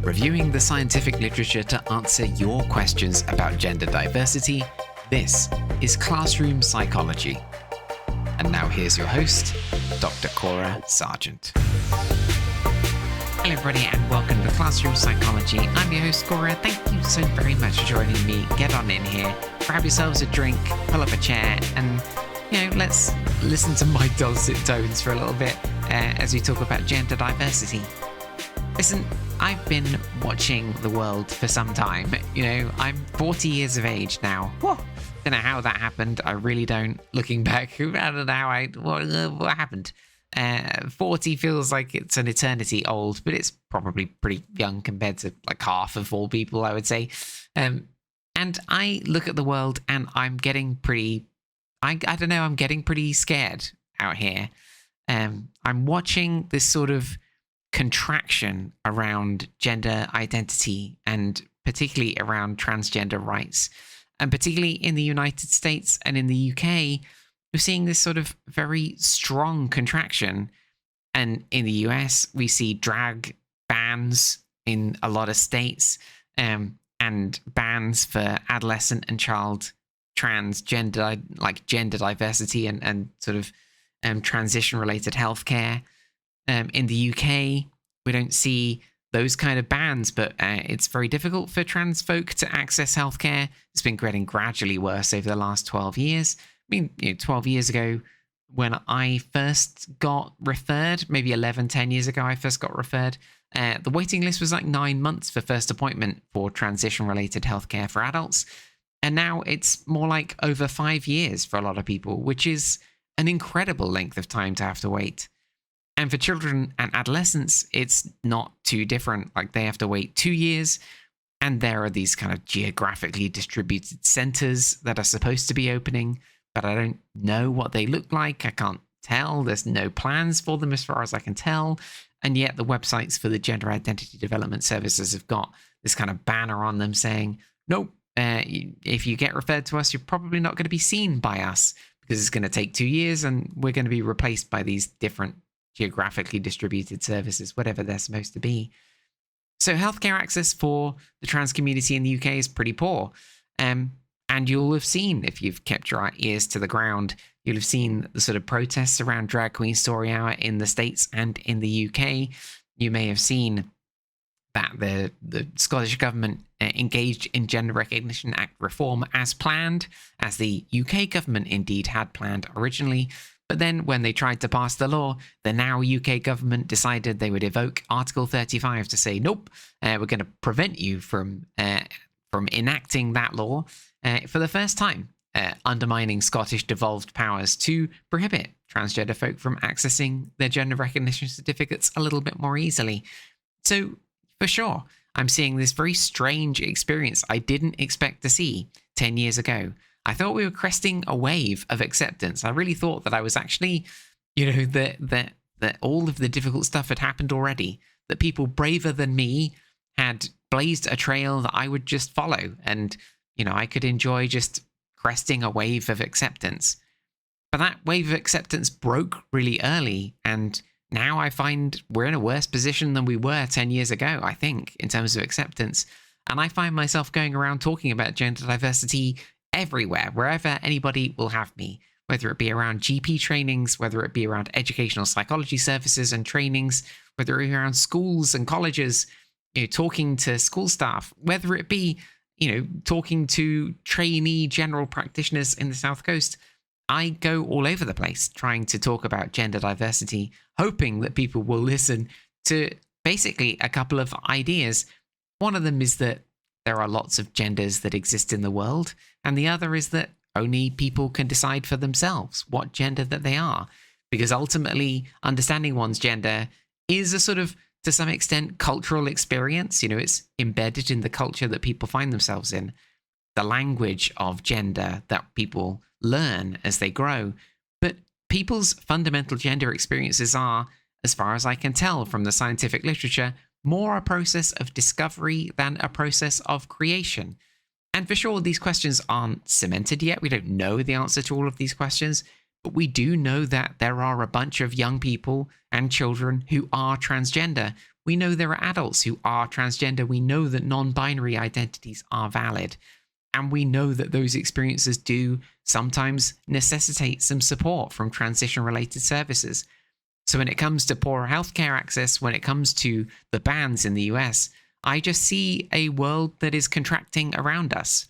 Reviewing the scientific literature to answer your questions about gender diversity, this is Classroom Psychology. And now here's your host, Dr. Cora Sargent. Hello everybody and welcome to Classroom Psychology. I'm your host Cora. Thank you so very much for joining me. Get on in here, grab yourselves a drink, pull up a chair and, let's listen to my dulcet tones for a little bit as we talk about gender diversity. Listen, I've been watching the world for some time. I'm 40 years of age now. Whoa. Don't know how that happened. I really don't. Looking back, I don't know what happened. 40 feels like it's an eternity old, but it's probably pretty young compared to like half of all people, I would say. And I look at the world and I'm getting pretty, I'm getting pretty scared out here. I'm watching this sort of contraction around gender identity and particularly around transgender rights. And particularly in the United States and in the UK, we're seeing this sort of very strong contraction. And in the US, we see drag bans in a lot of states and bans for adolescent and child transgender, like gender diversity and sort of transition-related healthcare. In the UK, we don't see those kind of bans, but it's very difficult for trans folk to access healthcare. It's been getting gradually worse over the last 12 years. I mean, 12 years ago, when I first got referred, maybe 10 years ago, I first got referred, the waiting list was like 9 months for first appointment for transition-related healthcare for adults. And now it's more like over 5 years for a lot of people, which is an incredible length of time to have to wait. And for children and adolescents, it's not too different. Like they have to wait 2 years. And there are these kind of geographically distributed centers that are supposed to be opening, but I don't know what they look like. I can't tell. There's no plans for them as far as I can tell. And yet the websites for the Gender Identity Development Services have got this kind of banner on them saying, nope, if you get referred to us, you're probably not going to be seen by us because it's going to take 2 years and we're going to be replaced by these different geographically distributed services, whatever they're supposed to be. So healthcare access for the trans community in the UK is pretty poor. And you'll have seen, if you've kept your ears to the ground, you'll have seen the sort of protests around Drag Queen Story Hour in the States and in the UK. You may have seen that the Scottish Government engaged in Gender Recognition Act reform as planned, as the UK government indeed had planned originally. But then when they tried to pass the law, the now UK government decided they would evoke Article 35 to say, nope, we're going to prevent you from enacting that law for the first time, undermining Scottish devolved powers to prohibit transgender folk from accessing their gender recognition certificates a little bit more easily. So for sure, I'm seeing this very strange experience I didn't expect to see 10 years ago. I thought we were cresting a wave of acceptance. I really thought that I was actually, that all of the difficult stuff had happened already, that people braver than me had blazed a trail that I would just follow. And, I could enjoy just cresting a wave of acceptance. But that wave of acceptance broke really early. And now I find we're in a worse position than we were 10 years ago, I think, in terms of acceptance. And I find myself going around talking about gender diversity everywhere, wherever anybody will have me, whether it be around GP trainings, whether it be around educational psychology services and trainings, whether it be around schools and colleges, talking to school staff, whether it be, talking to trainee general practitioners in the South Coast. I go all over the place trying to talk about gender diversity, hoping that people will listen to basically a couple of ideas. One of them is that there are lots of genders that exist in the world, and the other is that only people can decide for themselves what gender that they are, because ultimately understanding one's gender is a sort of, to some extent, cultural experience. It's embedded in the culture that people find themselves in, the language of gender that people learn as they grow. But people's fundamental gender experiences are, as far as I can tell from the scientific literature, more a process of discovery than a process of creation. And for sure, these questions aren't cemented yet. We don't know the answer to all of these questions, but we do know that there are a bunch of young people and children who are transgender. We know there are adults who are transgender. We know that non-binary identities are valid. And we know that those experiences do sometimes necessitate some support from transition-related services. So when it comes to poorer healthcare access, when it comes to the bans in the US, I just see a world that is contracting around us.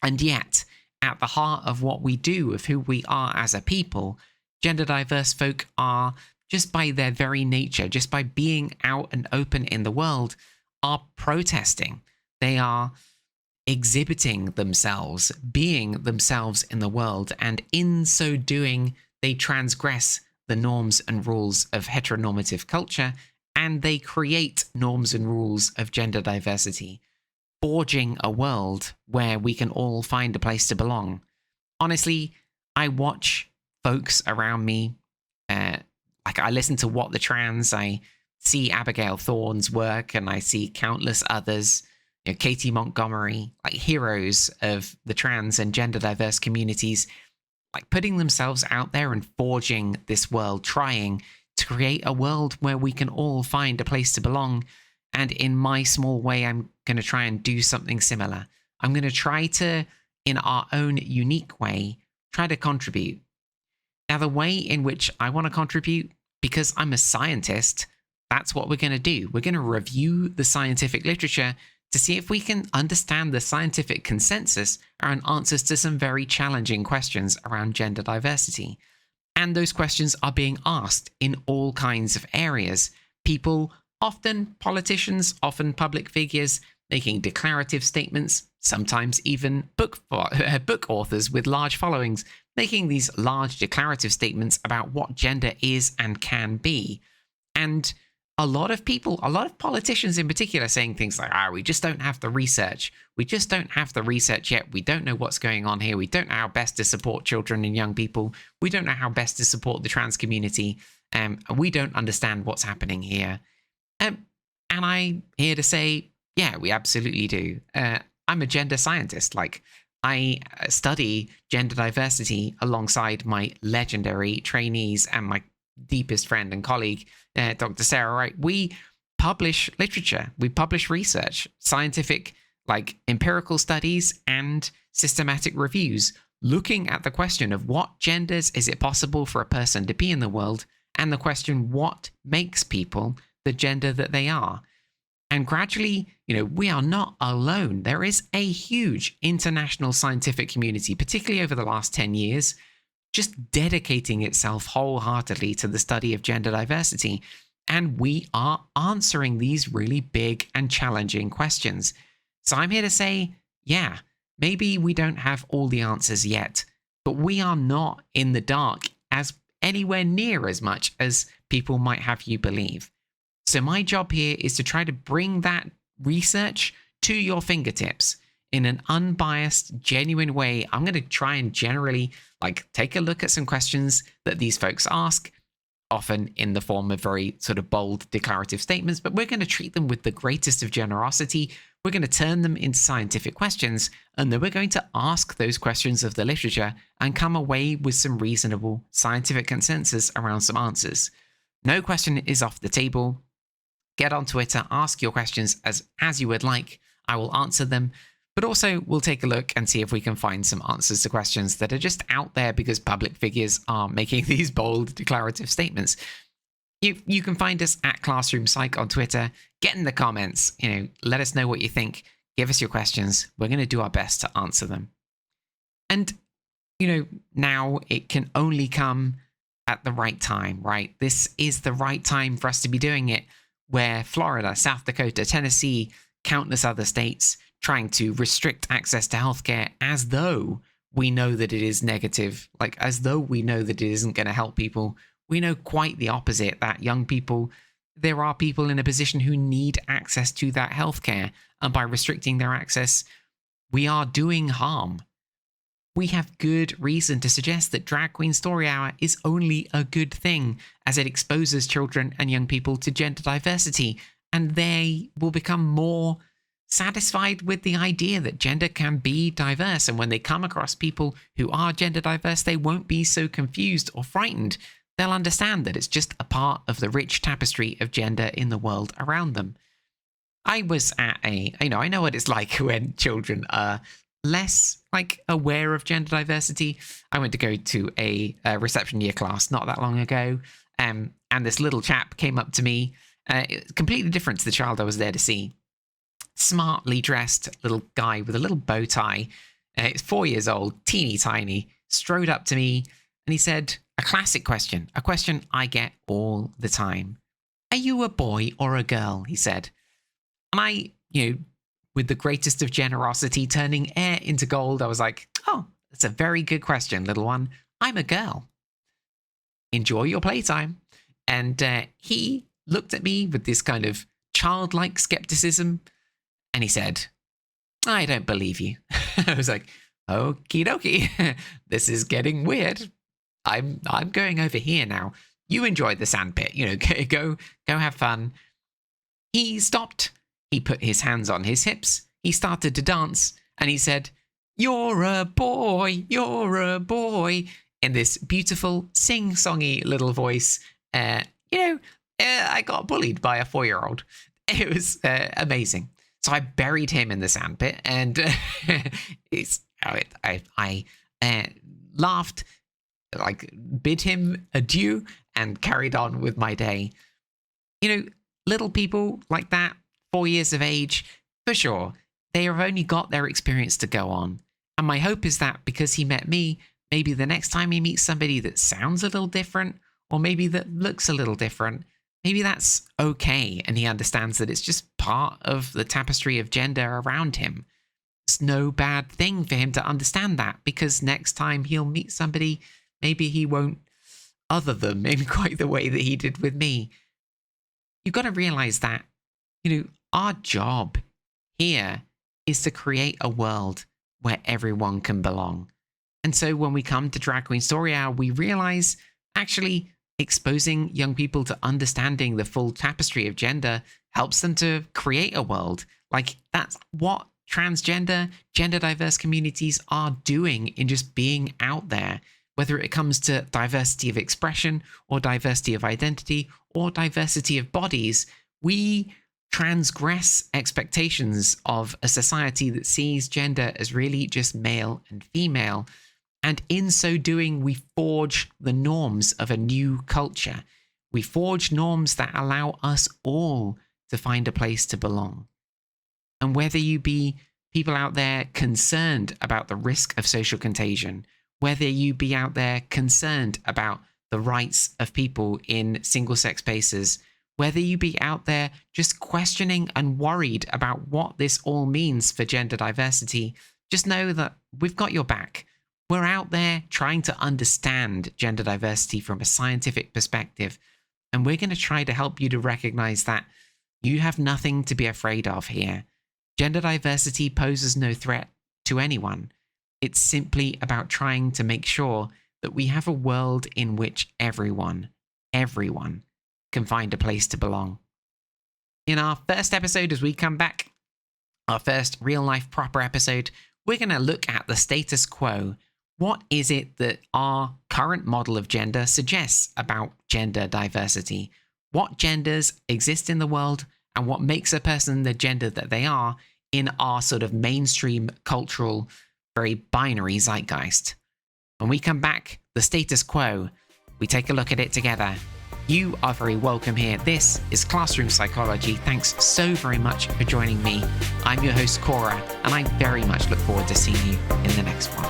And yet, at the heart of what we do, of who we are as a people, gender diverse folk are, just by their very nature, just by being out and open in the world, are protesting. They are exhibiting themselves, being themselves in the world, and in so doing, they transgress the norms and rules of heteronormative culture, and they create norms and rules of gender diversity, forging a world where we can all find a place to belong. Honestly, I watch folks around me, like I listen to What the Trans, I see Abigail Thorne's work, and I see countless others, Katie Montgomery, like heroes of the trans and gender diverse communities, like putting themselves out there and forging this world, trying to create a world where we can all find a place to belong. And in my small way, I'm going to try and do something similar. I'm going to try to, in our own unique way, try to contribute. Now, the way in which I want to contribute, because I'm a scientist, that's what we're going to do. We're going to review the scientific literature to see if we can understand the scientific consensus around answers to some very challenging questions around gender diversity. And those questions are being asked in all kinds of areas. People, often politicians, often public figures, making declarative statements, sometimes even book authors with large followings, making these large declarative statements about what gender is and can be. And a lot of people, a lot of politicians in particular, saying things like, we just don't have the research. We just don't have the research yet. We don't know what's going on here. We don't know how best to support children and young people. We don't know how best to support the trans community. We don't understand what's happening here. And I'm here to say, yeah, we absolutely do. I'm a gender scientist. Like, I study gender diversity alongside my legendary trainees and my deepest friend and colleague, Dr. Sarah Wright. We publish literature, we publish research, scientific, like empirical studies and systematic reviews, looking at the question of what genders is it possible for a person to be in the world, and the question, what makes people the gender that they are. And gradually, we are not alone. There is a huge international scientific community, particularly over the last 10 years, just dedicating itself wholeheartedly to the study of gender diversity. And we are answering these really big and challenging questions. So I'm here to say, yeah, maybe we don't have all the answers yet, but we are not in the dark as anywhere near as much as people might have you believe. So my job here is to try to bring that research to your fingertips in an unbiased, genuine way. I'm going to try and generally take a look at some questions that these folks ask, often in the form of very sort of bold declarative statements, but we're going to treat them with the greatest of generosity. We're going to turn them into scientific questions, and then we're going to ask those questions of the literature and come away with some reasonable scientific consensus around some answers. No question is off the table. Get on Twitter, ask your questions as you would like. I will answer them. But also, we'll take a look and see if we can find some answers to questions that are just out there because public figures are making these bold declarative statements. You can find us at Classroom Psych on Twitter. Get in the comments. Let us know what you think. Give us your questions. We're going to do our best to answer them. And, now it can only come at the right time, right? This is the right time for us to be doing it, where Florida, South Dakota, Tennessee, countless other states trying to restrict access to healthcare as though we know that it is negative, as though we know that it isn't going to help people. We know quite the opposite, that young people, there are people in a position who need access to that healthcare. And by restricting their access, we are doing harm. We have good reason to suggest that Drag Queen Story Hour is only a good thing, as it exposes children and young people to gender diversity, and they will become more satisfied with the idea that gender can be diverse. And when they come across people who are gender diverse, they won't be so confused or frightened. they'll understand that it's just a part of the rich tapestry of gender in the world around them. I was at I know what it's like when children are less aware of gender diversity. I went to go to a reception year class not that long ago, and this little chap came up to me, completely different to the child I was there to see. Smartly dressed little guy with a little bow tie. He's 4 years old, teeny tiny, strode up to me, and he said a classic question, a question I get all the time. "Are you a boy or a girl?" he said. And I, with the greatest of generosity, turning air into gold, I was like, "Oh, that's a very good question, little one. I'm a girl. Enjoy your playtime." And he looked at me with this kind of childlike skepticism, and he said, "I don't believe you." I was like, "Okie dokie, this is getting weird. I'm going over here now. You enjoy the sandpit, go have fun." He stopped. He put his hands on his hips. He started to dance, and he said, "You're a boy, you're a boy," in this beautiful sing-songy little voice. I got bullied by a 4-year-old. It was amazing. So I buried him in the sandpit, and I laughed, bid him adieu, and carried on with my day. Little people like that, 4 years of age, for sure, they have only got their experience to go on. And my hope is that because he met me, maybe the next time he meets somebody that sounds a little different, or maybe that looks a little different, maybe that's okay, and he understands that it's just part of the tapestry of gender around him. It's no bad thing for him to understand that, because next time he'll meet somebody, maybe he won't other them in quite the way that he did with me. You've got to realize that, our job here is to create a world where everyone can belong. And so when we come to Drag Queen Story Hour, we realize actually exposing young people to understanding the full tapestry of gender helps them to create a world. That's what transgender, gender diverse communities are doing in just being out there, whether it comes to diversity of expression or diversity of identity or diversity of bodies. We transgress expectations of a society that sees gender as really just male and female. And in so doing, we forge the norms of a new culture. We forge norms that allow us all to find a place to belong. And whether you be people out there concerned about the risk of social contagion, whether you be out there concerned about the rights of people in single-sex spaces, whether you be out there just questioning and worried about what this all means for gender diversity, just know that we've got your back. We're out there trying to understand gender diversity from a scientific perspective, and we're going to try to help you to recognize that you have nothing to be afraid of here. Gender diversity poses no threat to anyone. It's simply about trying to make sure that we have a world in which everyone can find a place to belong. In our first episode, as we come back, our first real-life proper episode, we're going to look at the status quo. What is it that our current model of gender suggests about gender diversity? What genders exist in the world, and what makes a person the gender that they are in our sort of mainstream cultural, very binary zeitgeist? When we come back, the status quo, we take a look at it together. You are very welcome here. This is Classroom Psychology. Thanks so very much for joining me. I'm your host, Cora, and I very much look forward to seeing you in the next one.